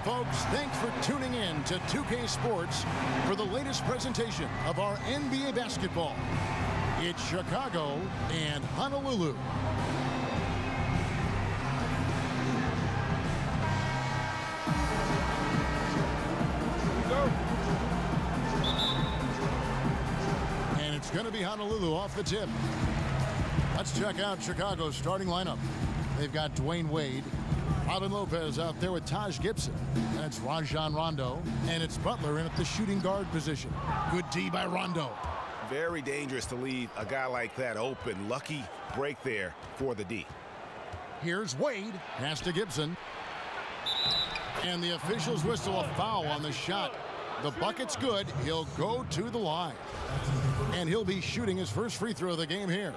folks. Thanks for tuning in to 2K Sports for the latest presentation of our NBA basketball. It's Chicago and Honolulu. And it's going to be Honolulu off the tip. Let's check out Chicago's starting lineup. They've got Dwayne Wade, Robin Lopez out there with Taj Gibson. That's Rajon Rondo. And it's Butler in at the shooting guard position. Good D by Rondo. Very dangerous to leave a guy like that open. Lucky break there for the D. Here's Wade. Pass to Gibson. And the officials whistle a foul on the shot. The bucket's good. He'll go to the line. And he'll be shooting his first free throw of the game here.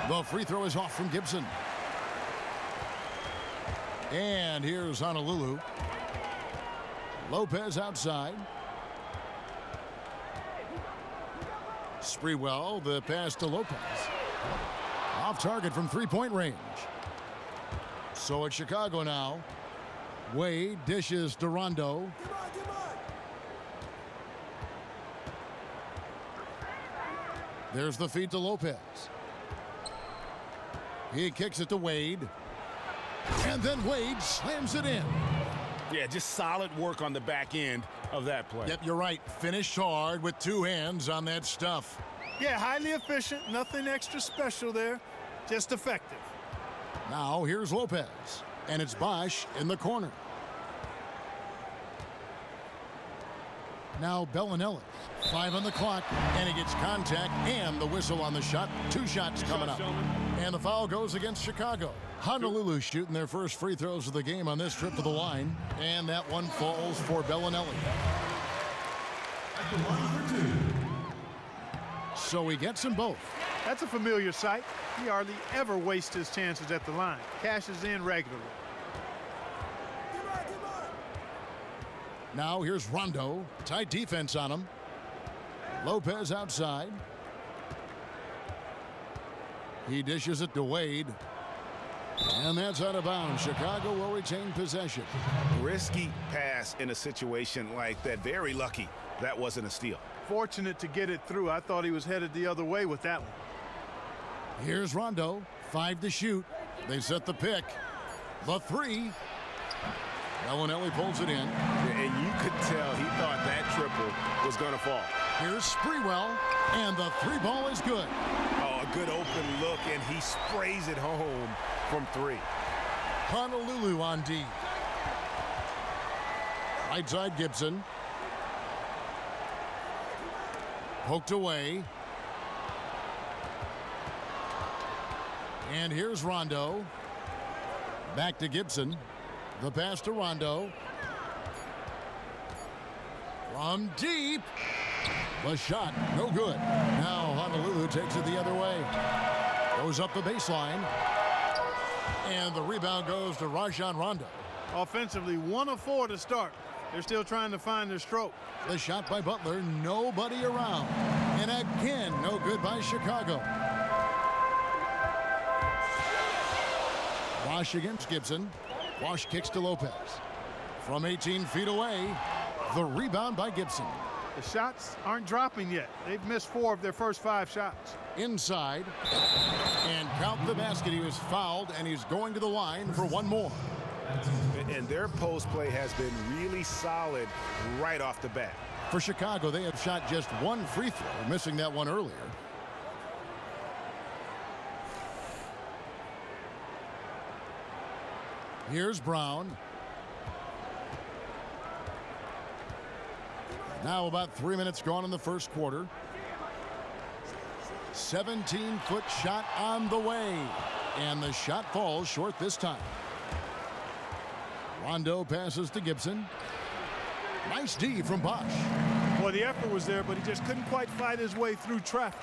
The free throw is off from Gibson. And here's Honolulu. Lopez outside. Sprewell, the pass to Lopez. Off target from three-point range. So it's Chicago now. Wade dishes to Rondo. There's the feed to Lopez. He kicks it to Wade. And then Wade slams it in. Yeah, just solid work on the back end of that play. Yep, you're right. Finished hard with two hands on that stuff. Yeah, highly efficient. Nothing extra special there. Just effective. Now here's Lopez. And it's Bosch in the corner. Now Bellinelli. 5 on the clock, and he gets contact and the whistle on the shot. 2 shots coming up. And the foul goes against Chicago. Honolulu shooting their first free throws of the game on this trip to the line. And that one falls for Bellinelli. So he gets them both. That's a familiar sight. He hardly ever wastes his chances at the line. Cashes in regularly. Now here's Rondo. Tight defense on him. Lopez outside. He dishes it to Wade. And that's out of bounds. Chicago will retain possession. Risky pass in a situation like that. Very lucky that wasn't a steal. Fortunate to get it through. I thought he was headed the other way with that one. Here's Rondo. 5 to shoot. They set the pick. The 3. Bellinelli pulls it in. And you could tell he thought that triple was going to fall. Here's Sprewell, and the 3 ball is good. Oh, a good open look, and he sprays it home from 3. Honolulu on D. Right side Gibson. Poked away. And here's Rondo. Back to Gibson. The pass to Rondo. From deep. The shot, no good. Now Honolulu takes it the other way. Goes up the baseline. And the rebound goes to Rajon Rondo. Offensively, 1 of 4 to start. They're still trying to find their stroke. The shot by Butler, nobody around. And again, no good by Chicago. Bosch against Gibson. Bosch kicks to Lopez. From 18 feet away, the rebound by Gibson. The shots aren't dropping yet. They've missed 4 of their first 5 shots. Inside. And count the basket. He was fouled, and he's going to the line for 1 more. And their post play has been really solid right off the bat. For Chicago, they have shot just 1 free throw, missing that one earlier. Here's Brown. Now about 3 minutes gone in the first quarter. 17-foot shot on the way. And the shot falls short this time. Rondo passes to Gibson. Nice D from Bosch. Well, the effort was there, but he just couldn't quite fight his way through traffic.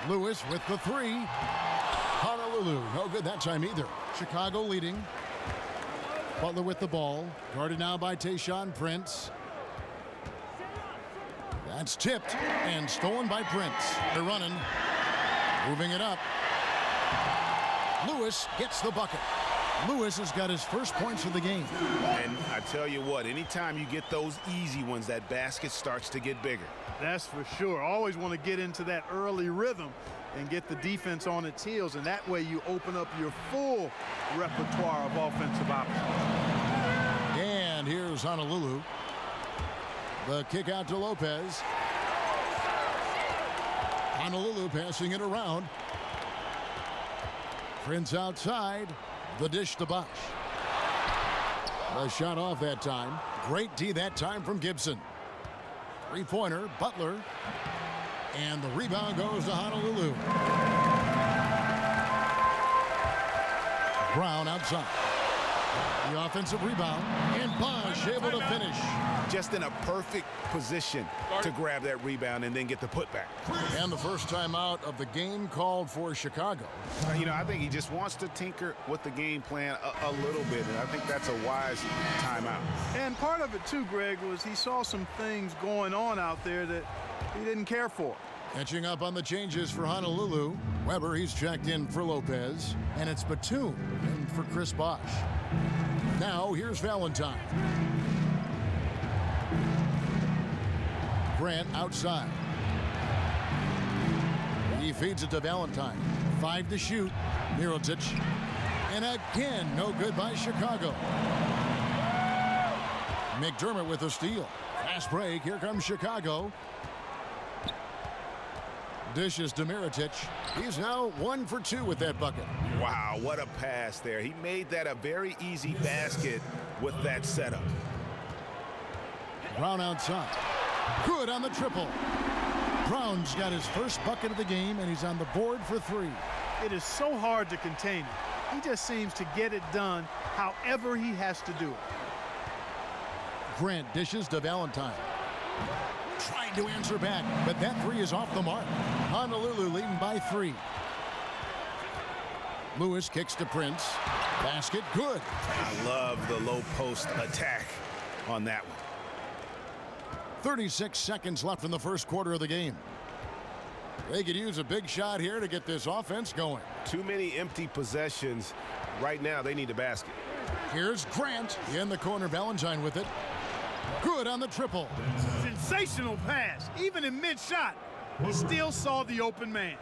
Lewis with the 3. Honolulu, no good that time either. Chicago leading. Butler with the ball. Guarded now by Tayshaun Prince. That's tipped and stolen by Prince. They're running. Moving it up. Lewis gets the bucket. Lewis has got his first points of the game. And I tell you what, anytime you get those easy ones, that basket starts to get bigger. That's for sure. Always want to get into that early rhythm and get the defense on its heels, and that way you open up your full repertoire of offensive options. And here's Honolulu. The kick out to Lopez. Honolulu passing it around. Prince outside. The dish to Bosch. The shot off that time. Great D that time from Gibson. Three-pointer, Butler. And the rebound goes to Honolulu. Brown outside. The offensive rebound. And Bosch able to finish. Just in a perfect position to grab that rebound and then get the putback. And the first time out of the game called for Chicago. You know, I think he just wants to tinker with the game plan a little bit, and I think that's a wise timeout. And part of it, too, Greg, was he saw some things going on out there that he didn't care for. Catching up on the changes for Honolulu. Weber, he's checked in for Lopez. And it's Batum in for Chris Bosch. Now, here's Valentine. Grant outside. He feeds it to Valentine. 5 to shoot. Mirotic. And again, no good by Chicago. McDermott with a steal. Fast break. Here comes Chicago. Dishes to Mirotic. He's now 1 for 2 with that bucket. Wow, what a pass there. He made that a very easy basket with that setup. Brown outside. Good on the triple. Brown's got his first bucket of the game, and he's on the board for 3. It is so hard to contain him. He just seems to get it done however he has to do it. Grant dishes to Valentine. Trying to answer back, but that 3 is off the mark. Honolulu leading by 3. Lewis kicks to Prince. Basket good. I love the low post attack on that one. 36 seconds left in the first quarter of the game. They could use a big shot here to get this offense going. Too many empty possessions. Right now, they need a basket. Here's Grant in the corner. Valentine with it. Good on the triple. Sensational pass. Even in mid-shot, he still saw the open man.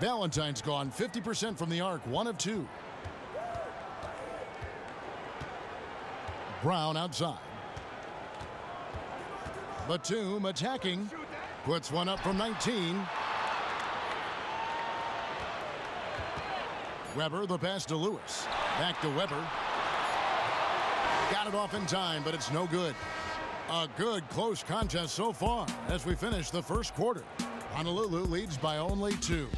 Valentine's gone 50% from the arc, 1 of 2. Brown outside. Batum attacking. Puts one up from 19. Weber, the pass to Lewis. Back to Weber. Got it off in time, but it's no good. A good close contest so far as we finish the first quarter. Honolulu leads by only 2.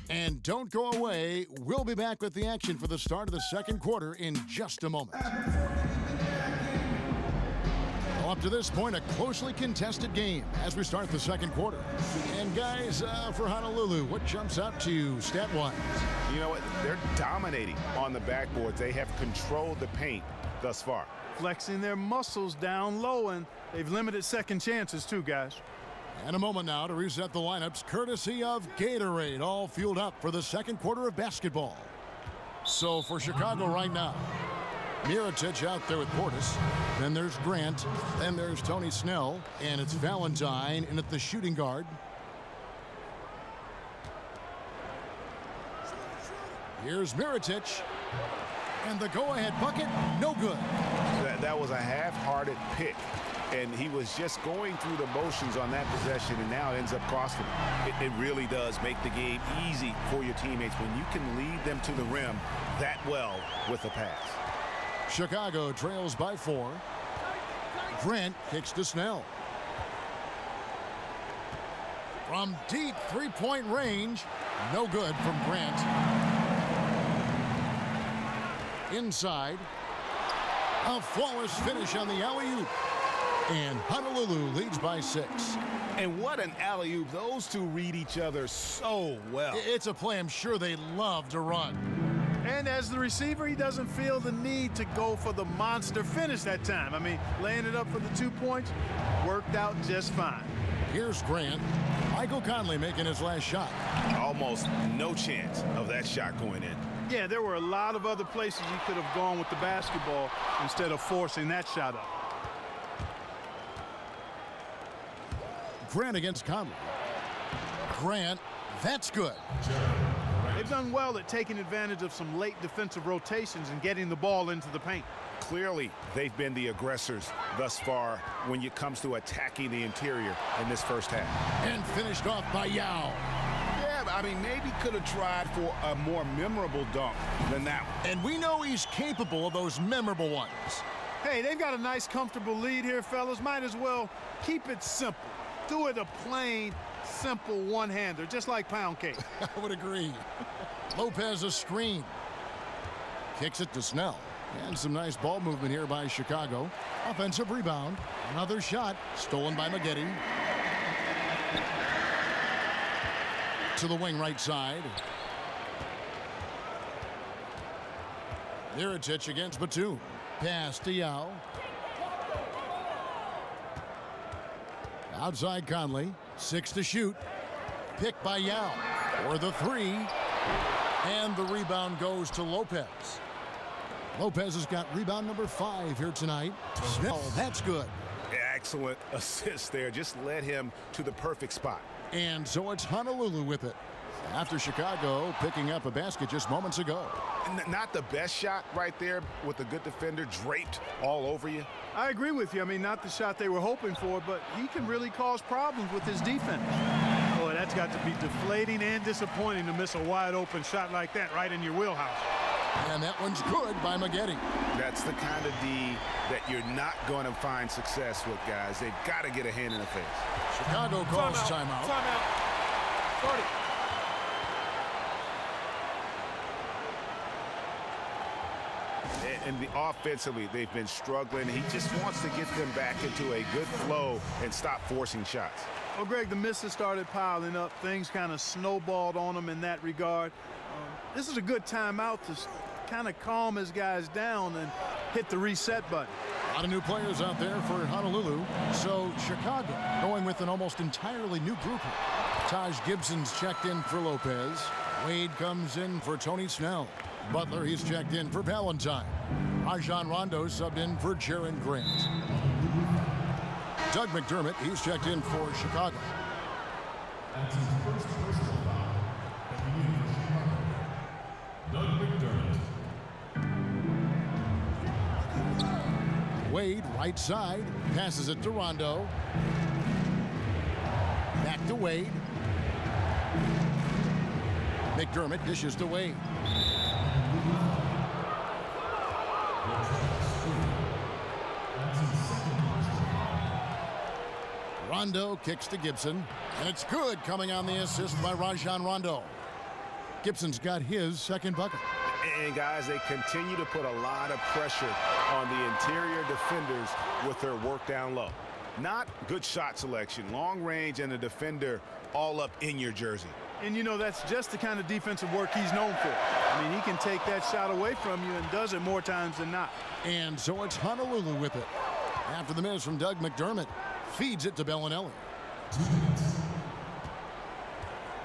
And don't go away. We'll be back with the action for the start of the second quarter in just a moment. Up to this point, a closely contested game as we start the second quarter. And guys, for Honolulu, what jumps out to you stat-wise? You know what? They're dominating on the backboards. They have controlled the paint thus far. Flexing their muscles down low, and they've limited second chances too, guys. And a moment now to reset the lineups, courtesy of Gatorade, all fueled up for the second quarter of basketball. So for Chicago right now, Mirotic out there with Portis. Then there's Grant. Then there's Tony Snell. And it's Valentine in at the shooting guard. Here's Mirotic. And the go-ahead bucket, no good. That was a half-hearted pick. And he was just going through the motions on that possession, and now it ends up costing him. It really does make the game easy for your teammates when you can lead them to the rim that well with a pass. Chicago trails by 4. Grant kicks to Snell. From deep three-point range, no good from Grant. Inside, a flawless finish on the alley-oop. And Honolulu leads by 6. And what an alley-oop. Those two read each other so well. It's a play I'm sure they love to run. And as the receiver, he doesn't feel the need to go for the monster finish that time. I mean, laying it up for the 2 points worked out just fine. Here's Grant. Michael Conley making his last shot. Almost no chance of that shot going in. Yeah, there were a lot of other places he could have gone with the basketball instead of forcing that shot up. Grant against Conley. Grant, that's good. They've done well at taking advantage of some late defensive rotations and getting the ball into the paint. Clearly, they've been the aggressors thus far when it comes to attacking the interior in this first half. And finished off by Yao. Yeah, I mean, maybe could have tried for a more memorable dunk than that one. And we know he's capable of those memorable ones. Hey, they've got a nice, comfortable lead here, fellas. Might as well keep it simple. Do it a plain, simple one-hander, just like pound cake. I would agree. Lopez a screen. Kicks it to Snell. And some nice ball movement here by Chicago. Offensive rebound. Another shot stolen by Maggette. To the wing right side. Mirotic against Batum. Pass to Yao. Outside Conley. 6 to shoot. Picked by Yao. For the three. And the rebound goes to Lopez. Lopez has got rebound number 5 here tonight. Snell, that's good. Excellent assist there. Just led him to the perfect spot. And so it's Honolulu with it. After Chicago picking up a basket just moments ago. Not the best shot right there with a good defender draped all over you. I agree with you. I mean, not the shot they were hoping for, but he can really cause problems with his defense. Boy, that's got to be deflating and disappointing to miss a wide open shot like that right in your wheelhouse. And that one's good by Maggette. That's the kind of D that you're not going to find success with, guys. They've got to get a hand in the face. Chicago calls timeout. Timeout. 40. And offensively, they've been struggling. He just wants to get them back into a good flow and stop forcing shots. Well, Greg, the misses started piling up. Things kind of snowballed on them in that regard. This is a good timeout to kind of calm his guys down and hit the reset button. A lot of new players out there for Honolulu. So Chicago going with an almost entirely new group. Taj Gibson's checked in for Lopez. Wade comes in for Tony Snell. Butler, he's checked in for Valentine. Rajon Rondo subbed in for Jaren Grant. Doug McDermott, he's checked in for Chicago. That's his first personal foul at the University of Chicago. Doug McDermott. Wade, right side, passes it to Rondo. Back to Wade. McDermott dishes to Wade. Rondo kicks to Gibson, and it's good, coming on the assist by Rajon Rondo. Gibson's got his second bucket. And guys, they continue to put a lot of pressure on the interior defenders with their work down low. Not good shot selection, long range, and a defender all up in your jersey. And, you know, that's just the kind of defensive work he's known for. I mean, he can take that shot away from you and does it more times than not. And so it's Honolulu with it. After the miss from Doug McDermott, feeds it to Bellinelli. 2 minutes.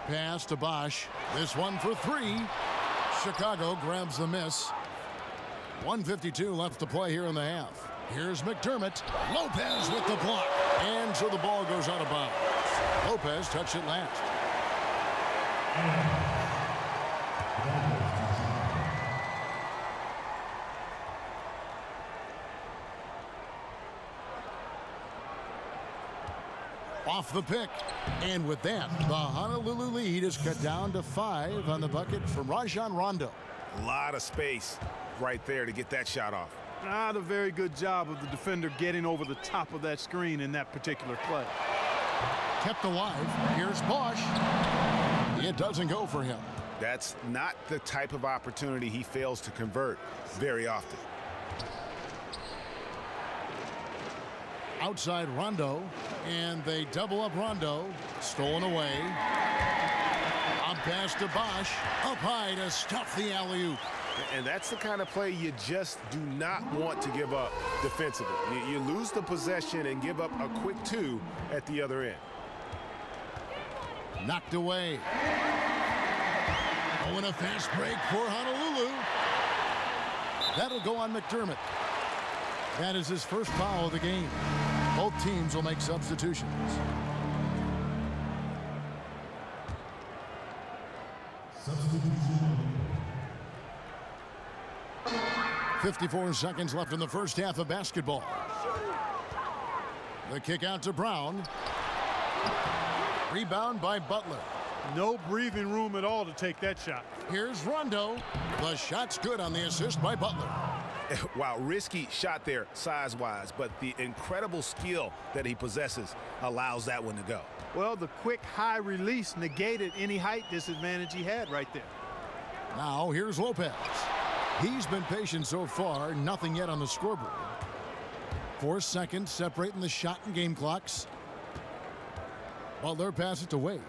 Pass to Bosch. This one for 3. Chicago grabs the miss. 1:52 left to play here in the half. Here's McDermott. Lopez with the block. And so the ball goes out of bounds. Lopez touched it last. Off the pick. And with that, the Honolulu lead is cut down to 5 on the bucket from Rajon Rondo. A lot of space right there to get that shot off. Not a very good job of the defender getting over the top of that screen in that particular play. Kept alive. Here's Bosch. It doesn't go for him. That's not the type of opportunity he fails to convert very often. Outside Rondo, and they double up Rondo. Stolen away. On pass to Bosch. Up high to stuff the alley-oop. And that's the kind of play you just do not want to give up defensively. You lose the possession and give up a quick 2 at the other end. Knocked away. Oh, and a fast break for Honolulu. That'll go on McDermott. That is his first foul of the game. Both teams will make substitutions. 54 seconds left in the first half of basketball. The kick out to Brown. Rebound by Butler. No breathing room at all to take that shot. Here's Rondo. The shot's good on the assist by Butler. Wow, risky shot there size-wise, but the incredible skill that he possesses allows that one to go. Well, the quick high release negated any height disadvantage he had right there. Now here's Lopez. He's been patient so far, nothing yet on the scoreboard. 4 seconds separating the shot and game clocks. Butler passes it to Wade.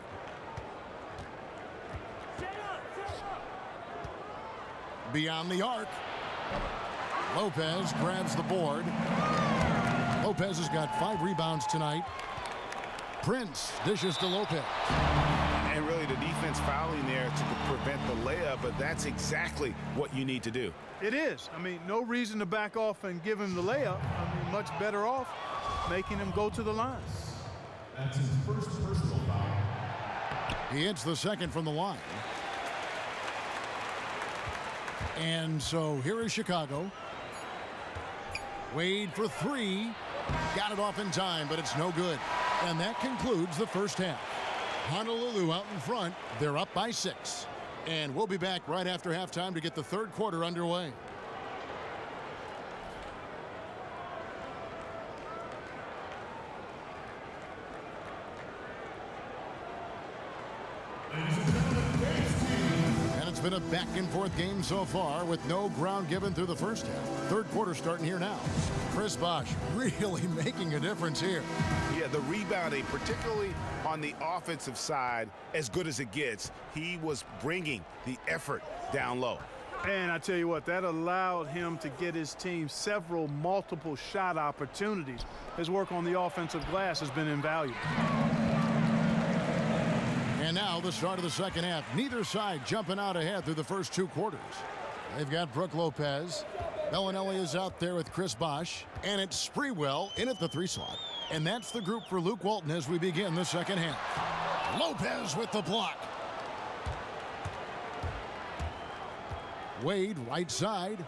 Beyond the arc. Lopez grabs the board. Lopez has got 5 rebounds tonight. Prince dishes to Lopez. And really the defense fouling there to prevent the layup, but that's exactly what you need to do. It is. I mean, no reason to back off and give him the layup. I mean, much better off making him go to the line. That's his first personal foul. He hits the second from the line. And so here is Chicago. Wade for 3. Got it off in time, but it's no good. And that concludes the first half. Honolulu out in front. They're up by 6. And we'll be back right after halftime to get the third quarter underway. And it's been a back and forth game so far with no ground given through the first half. Third quarter starting here now. Chris Bosh really making a difference here. Yeah, the rebounding, particularly on the offensive side, as good as it gets. He was bringing the effort down low. And I tell you what, that allowed him to get his team several multiple shot opportunities. His work on the offensive glass has been invaluable. And now the start of the second half. Neither side jumping out ahead through the first 2 quarters. They've got Brook Lopez. Bellinelli is out there with Chris Bosh. And it's Sprewell in at the 3 slot. And that's the group for Luke Walton as we begin the second half. Lopez with the block. Wade right side.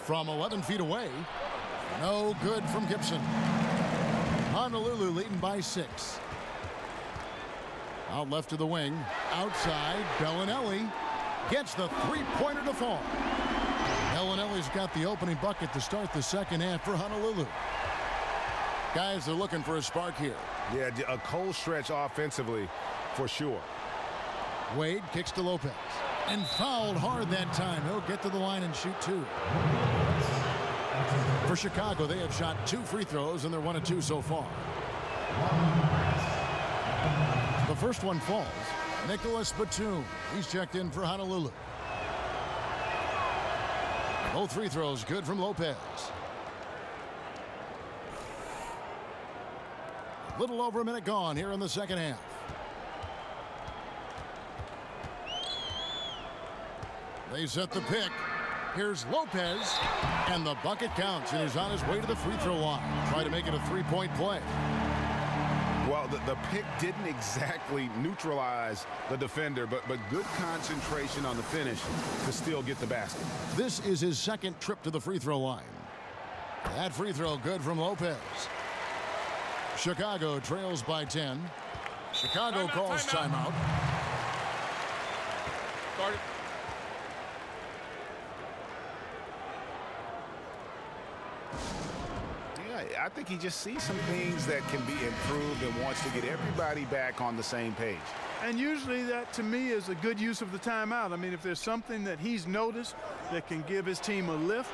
From 11 feet away. No good from Gibson. Honolulu leading by 6. Out left to the wing. Outside, Bellinelli gets the 3-pointer to fall. Bellinelli's got the opening bucket to start the second half for Honolulu. Guys are looking for a spark here. Yeah, a cold stretch offensively for sure. Wade kicks to Lopez. And fouled hard that time. He'll get to the line and shoot 2. For Chicago, they have shot 2 free throws, and they're 1 of 2 so far. The first one falls. Nicholas Batum. He's checked in for Honolulu. Both free throws good from Lopez. A little over a minute gone here in the second half. They set the pick. Here's Lopez. And the bucket counts, and he's on his way to the free throw line. Try to make it a 3-point play. Well, the pick didn't exactly neutralize the defender, but good concentration on the finish to still get the basket. This is his second trip to the free throw line. That free throw good from Lopez. Chicago trails by 10. Chicago calls timeout. Start it. I think he just sees some things that can be improved and wants to get everybody back on the same page. And usually that, to me, is a good use of the timeout. I mean, if there's something that he's noticed that can give his team a lift,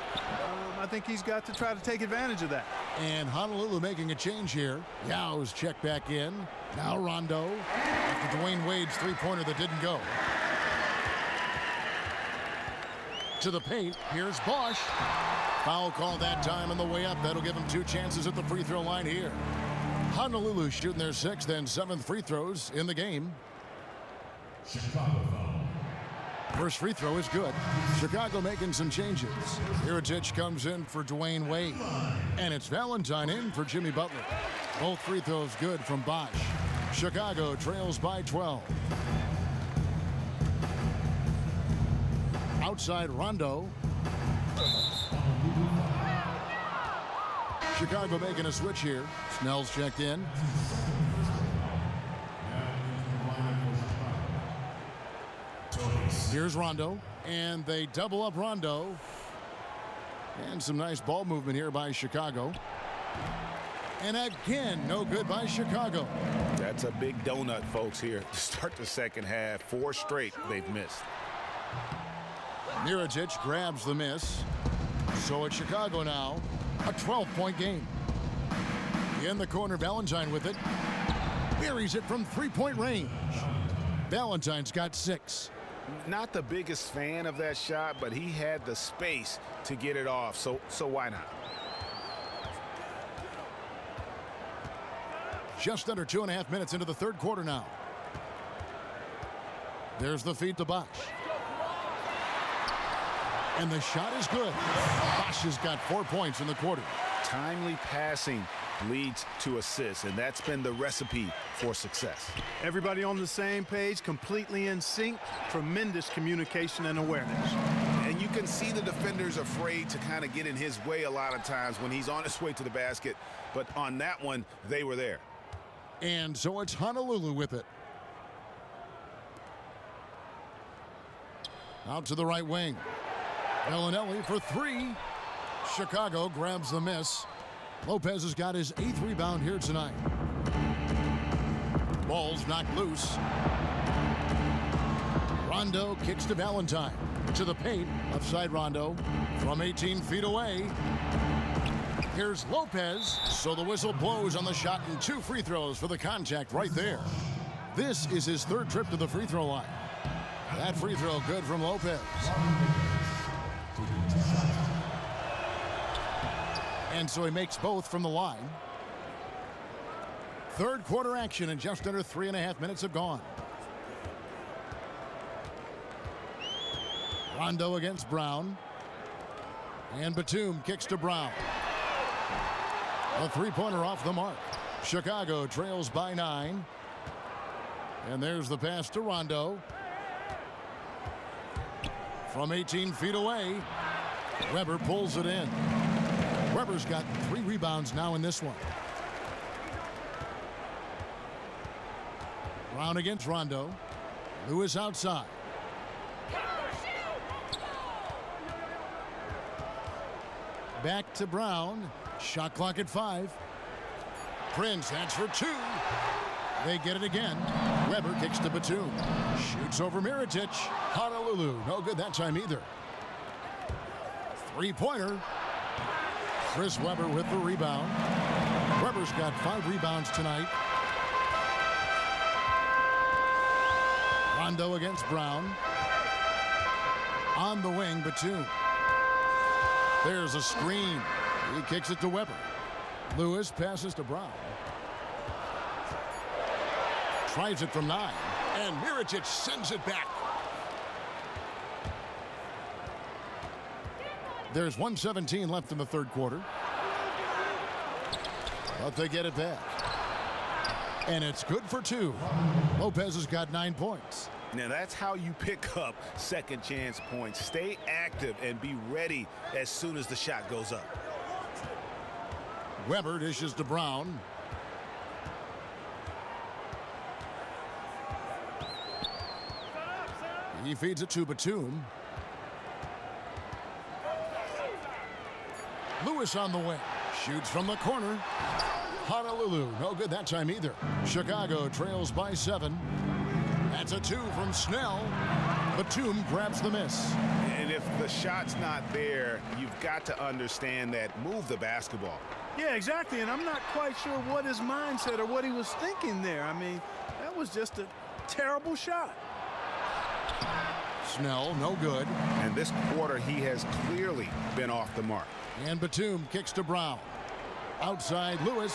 I think he's got to try to take advantage of that. And Honolulu making a change here. Yao's checked back in. Now Rondo. After Dwayne Wade's 3-pointer that didn't go. To the paint. Here's Bosh. Foul call that time on the way up. That'll give him 2 chances at the free throw line here. Honolulu shooting their 6th and 7th free throws in the game. Chicago foul. First free throw is good. Chicago making some changes. Mirotic comes in for Dwayne Wade. And it's Valentine in for Jimmy Butler. Both free throws good from Bosch. Chicago trails by 12. Outside Rondo. Chicago making a switch here. Snell's checked in. Here's Rondo, and they double up Rondo. And some nice ball movement here by Chicago. And again, no good by Chicago. That's a big donut, folks, here to start the second half. 4 straight they've missed. Mirotic grabs the miss. So it's Chicago now, a 12-point game. In the corner, Valentine with it. Buries it from 3-point range. Valentine's got 6. Not the biggest fan of that shot, but he had the space to get it off, so why not? Just under 2.5 minutes into the third quarter now. There's the feed to Bosch. And the shot is good. Bosch has got 4 points in the quarter. Timely passing leads to assists, and that's been the recipe for success. Everybody on the same page, completely in sync. Tremendous communication and awareness. And you can see the defenders afraid to kind of get in his way a lot of times when he's on his way to the basket. But on that one, they were there. And so it's Honolulu with it. Out to the right wing. Bellinelli for 3. Chicago grabs the miss. Lopez has got his 8th rebound here tonight. Ball's knocked loose. Rondo kicks to Valentine. To the paint, upside Rondo. From 18 feet away. Here's Lopez. So the whistle blows on the shot and 2 free throws for the contact right there. This is his 3rd trip to the free throw line. That free throw good from Lopez. And so he makes both from the line. Third quarter action, and just under 3.5 minutes have gone. Rondo against Brown. And Batum kicks to Brown. A 3-pointer off the mark. Chicago trails by 9. And there's the pass to Rondo. From 18 feet away, Weber pulls it in. Weber's got 3 rebounds now in this one. Brown against Rondo. Lewis outside. Back to Brown. Shot clock at 5. Prince, that's for 2. They get it again. Weber kicks to Batum. Shoots over Mirotic. Honolulu, no good that time either. 3-pointer. Chris Weber with the rebound. Weber's got 5 rebounds tonight. Rondo against Brown. On the wing, Batum. There's a screen. He kicks it to Weber. Lewis passes to Brown. Tries it from 9. And Mirotic sends it back. There's 1:17 left in the third quarter. But they get it back. And it's good for 2. Lopez has got 9 points. Now that's how you pick up second chance points. Stay active and be ready as soon as the shot goes up. Weber dishes to Brown. He feeds it to Batum. Lewis on the wing. Shoots from the corner. Honolulu, no good that time either. Chicago trails by 7. That's a 2 from Snell. Batum grabs the miss. And if the shot's not there, you've got to understand that. Move the basketball. Yeah, exactly, and I'm not quite sure what his mindset or what he was thinking there. I mean, that was just a terrible shot. Snell, no good. And this quarter, he has clearly been off the mark. And Batum kicks to Brown. Outside Lewis.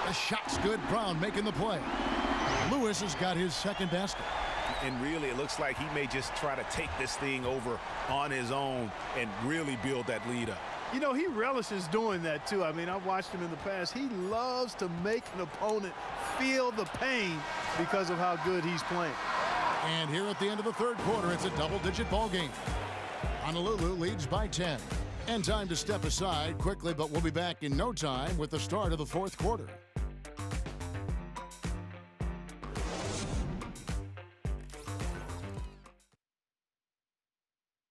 The shot's good. Brown making the play. Lewis has got his 2nd basket. and really it looks like he may just try to take this thing over on his own and really build that lead up. You know, he relishes doing that, too. I mean, I've watched him in the past. He loves to make an opponent feel the pain because of how good he's playing. And here at the end of the third quarter, it's a double-digit ball game. Honolulu leads by 10. And time to step aside quickly, but we'll be back in no time with the start of the fourth quarter.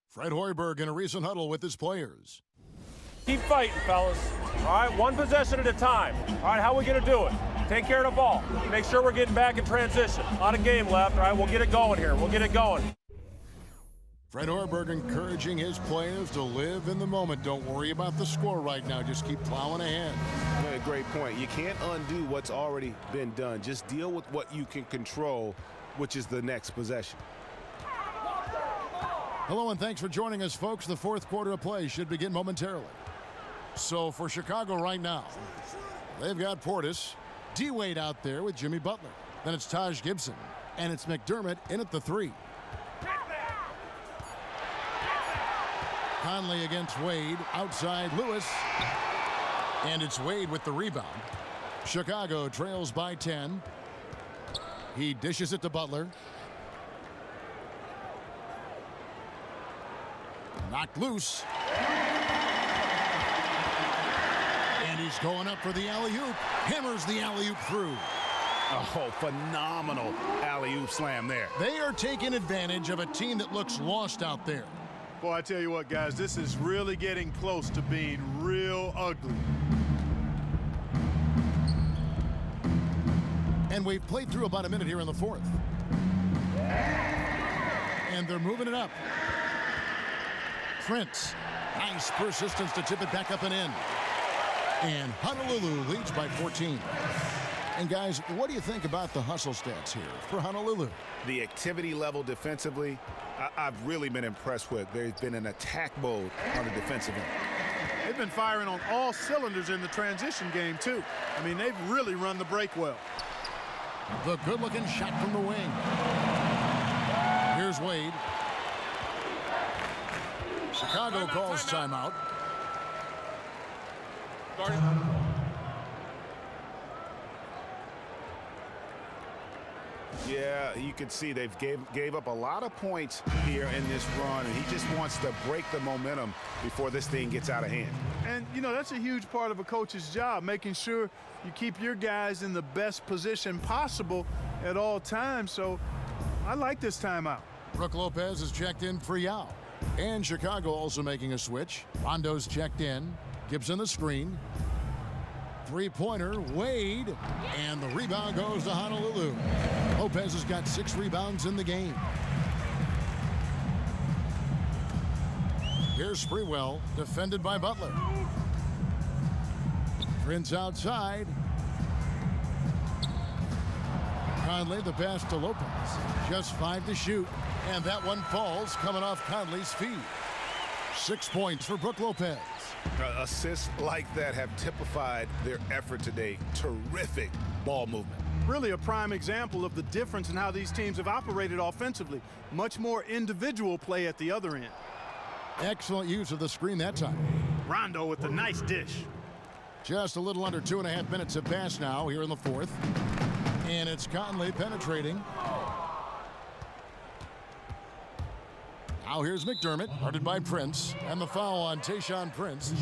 Fred Hoiberg in a recent huddle with his players. Keep fighting, fellas. All right, one possession at a time. All right, how are we going to do it? Take care of the ball. Make sure we're getting back in transition. A lot of game left. All right, we'll get it going here. We'll get it going. Fred Hoiberg encouraging his players to live in the moment. Don't worry about the score right now. Just keep plowing ahead. Yeah, great point. You can't undo what's already been done. Just deal with what you can control, which is the next possession. Hello and thanks for joining us, folks. The fourth quarter of play should begin momentarily. So for Chicago right now, they've got Portis, D-Wade out there with Jimmy Butler. Then it's Taj Gibson, and it's McDermott in at the 3. Conley against Wade, outside Lewis, and it's Wade with the rebound. Chicago trails by 10. He dishes it to Butler. Knocked loose. And he's going up for the alley-oop. Hammers the alley-oop through. Oh, phenomenal alley-oop slam there. They are taking advantage of a team that looks lost out there. Boy, I tell you what, guys, this is really getting close to being real ugly. And we've played through about a minute here in the fourth. And they're moving it up. Prince, nice persistence to tip it back up and in. And Honolulu leads by 14. And guys, what do you think about the hustle stats here for Honolulu? The activity level defensively, I've really been impressed with. There's been an attack mode on the defensive end. They've been firing on all cylinders in the transition game, too. I mean, they've really run the break well. The good-looking shot from the wing. Here's Wade. Chicago calls timeout. Yeah, you can see they've gave up a lot of points here in this run, and he just wants to break the momentum before this thing gets out of hand. And, you know, that's a huge part of a coach's job, making sure you keep your guys in the best position possible at all times. So I like this timeout. Brook Lopez is checked in for Yao. And Chicago also making a switch. Rondo's checked in. Gibson the screen. Three-pointer, Wade. And the rebound goes to Honolulu. Lopez has got 6 rebounds in the game. Here's Sprewell, defended by Butler. Prince outside. Conley, the pass to Lopez. Just 5 to shoot. And that one falls, coming off Conley's feet. 6 points for Brook Lopez. Assists like that have typified their effort today. Terrific ball movement. Really a prime example of the difference in how these teams have operated offensively. Much more individual play at the other end. Excellent use of the screen that time. Rondo with the nice dish. Just a little under 2.5 minutes have passed now here in the fourth. And it's Conley penetrating. Now here's McDermott, guarded by Prince, and the foul on Tayshaun Prince.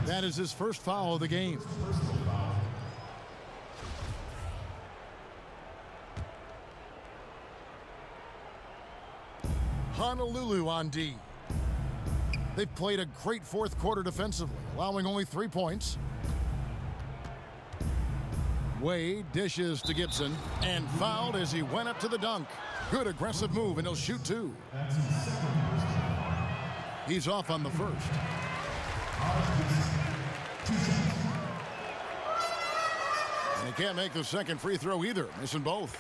That is his first foul of the game. Honolulu on D. They've played a great fourth quarter defensively, allowing only 3 points. Wade dishes to Gibson and fouled as he went up to the dunk. Good aggressive move, and he'll shoot 2. He's off on the first. And he can't make the second free throw either, missing both.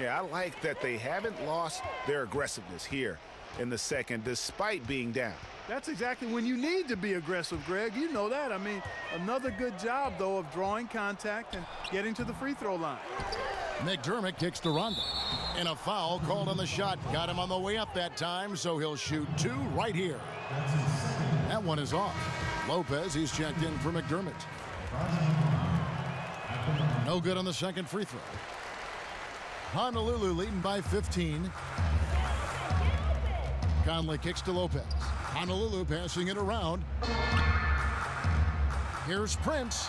Yeah, I like that they haven't lost their aggressiveness here in the second, despite being down. That's exactly when you need to be aggressive, Greg. You know that. I mean, another good job, though, of drawing contact and getting to the free throw line. McDermott kicks to Rondo. And a foul called on the shot. Got him on the way up that time, so he'll shoot 2 right here. That one is off. Lopez, he's checked in for McDermott. No good on the second free throw. Honolulu leading by 15. Conley kicks to Lopez. Honolulu passing it around. Here's Prince.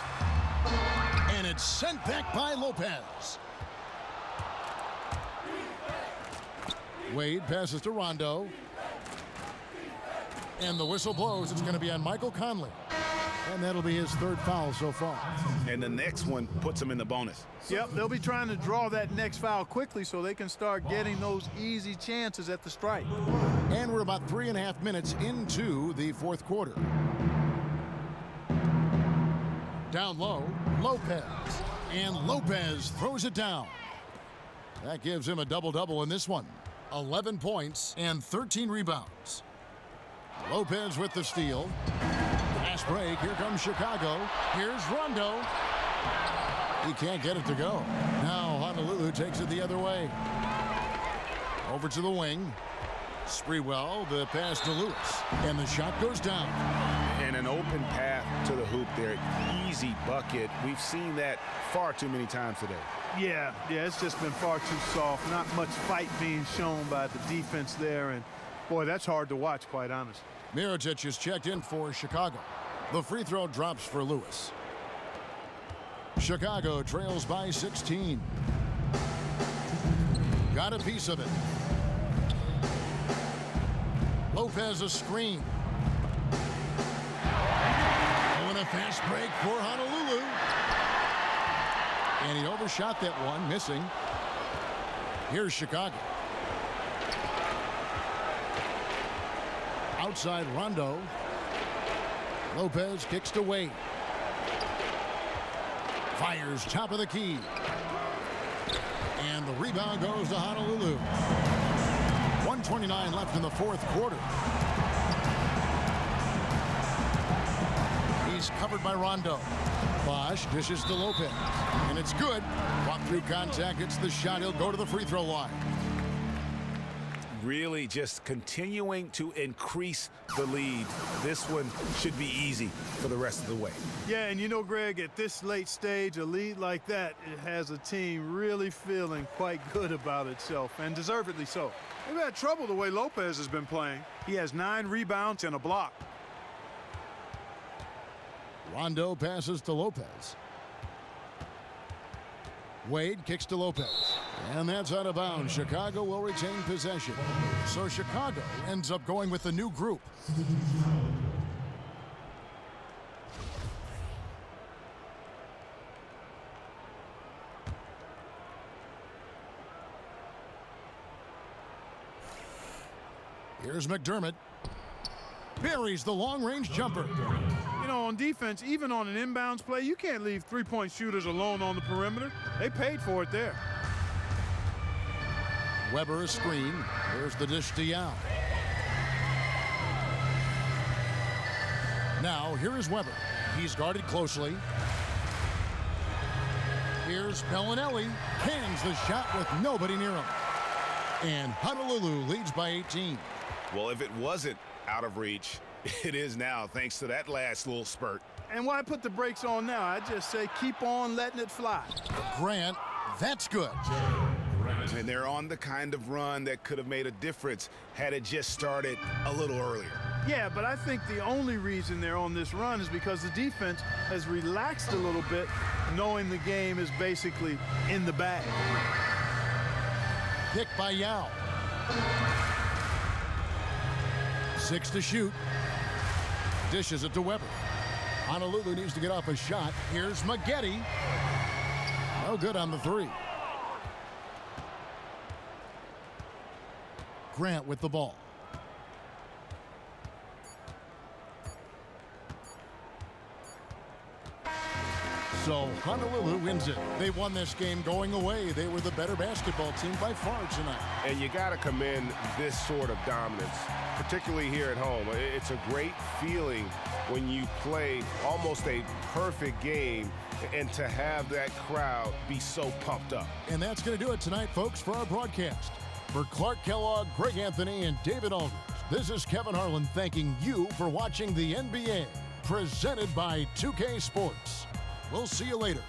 And it's sent back by Lopez. Wade passes to Rondo. And the whistle blows. It's going to be on Michael Conley. And that'll be his 3rd foul so far. And the next one puts him in the bonus. Yep, they'll be trying to draw that next foul quickly so they can start getting those easy chances at the strike. And we're about 3.5 minutes into the 4th quarter. Down low, Lopez. And Lopez throws it down. That gives him a double-double in this one. 11 points and 13 rebounds. Lopez with the steal. Pass break. Here comes Chicago. Here's Rondo. He can't get it to go. Now Honolulu takes it the other way. Over to the wing. Sprewell, the pass to Lewis. And the shot goes down. And an open path to the hoop there. Easy bucket. We've seen that far too many times today. Yeah, it's just been far too soft. Not much fight being shown by the defense there. And, boy, that's hard to watch, quite honest. Mirotic is checked in for Chicago. The free throw drops for Lewis. Chicago trails by 16. Got a piece of it. Lopez a screen. Oh, and a fast break for Honolulu. And he overshot that one, missing. Here's Chicago. Outside Rondo. Lopez kicks to Wade. Fires top of the key. And the rebound goes to Honolulu. 1:29 left in the 4th quarter. He's covered by Rondo. Bosch dishes to Lopez. And it's good. Walk through contact. It's the shot. He'll go to the free throw line. Really just continuing to increase the lead. This one should be easy for the rest of the way. Yeah, and you know, Greg, at this late stage, a lead like that, it has a team really feeling quite good about itself, and deservedly so. They've had trouble the way Lopez has been playing. He has 9 rebounds and a block. Rondo passes to Lopez. Wade kicks to Lopez. And that's out of bounds. Chicago will retain possession. So Chicago ends up going with the new group. Here's McDermott. Buries the long-range jumper. You know, on defense, even on an inbounds play, you can't leave three-point shooters alone on the perimeter. They paid for it there. Weber a screen. There's the dish to Yao. Now, here is Weber. He's guarded closely. Here's Bellinelli. Cans the shot with nobody near him. And Honolulu leads by 18. Well, if it wasn't out of reach, it is now, thanks to that last little spurt. And why put the brakes on now? I just say keep on letting it fly. Grant, that's good. And they're on the kind of run that could have made a difference had it just started a little earlier. Yeah, but I think the only reason they're on this run is because the defense has relaxed a little bit, knowing the game is basically in the bag. Pick by Yao. 6 to shoot. Dishes it to Weber. Honolulu needs to get off a shot. Here's Maggette. No good on the 3. Grant with the ball. So Honolulu wins it. They won this game going away. They were the better basketball team by far tonight. And you got to commend this sort of dominance, particularly here at home. It's a great feeling when you play almost a perfect game and to have that crowd be so pumped up. And that's going to do it tonight, folks, for our broadcast. For Clark Kellogg, Greg Anthony, and David Aldridge, this is Kevin Harlan thanking you for watching the NBA, presented by 2K Sports. We'll see you later.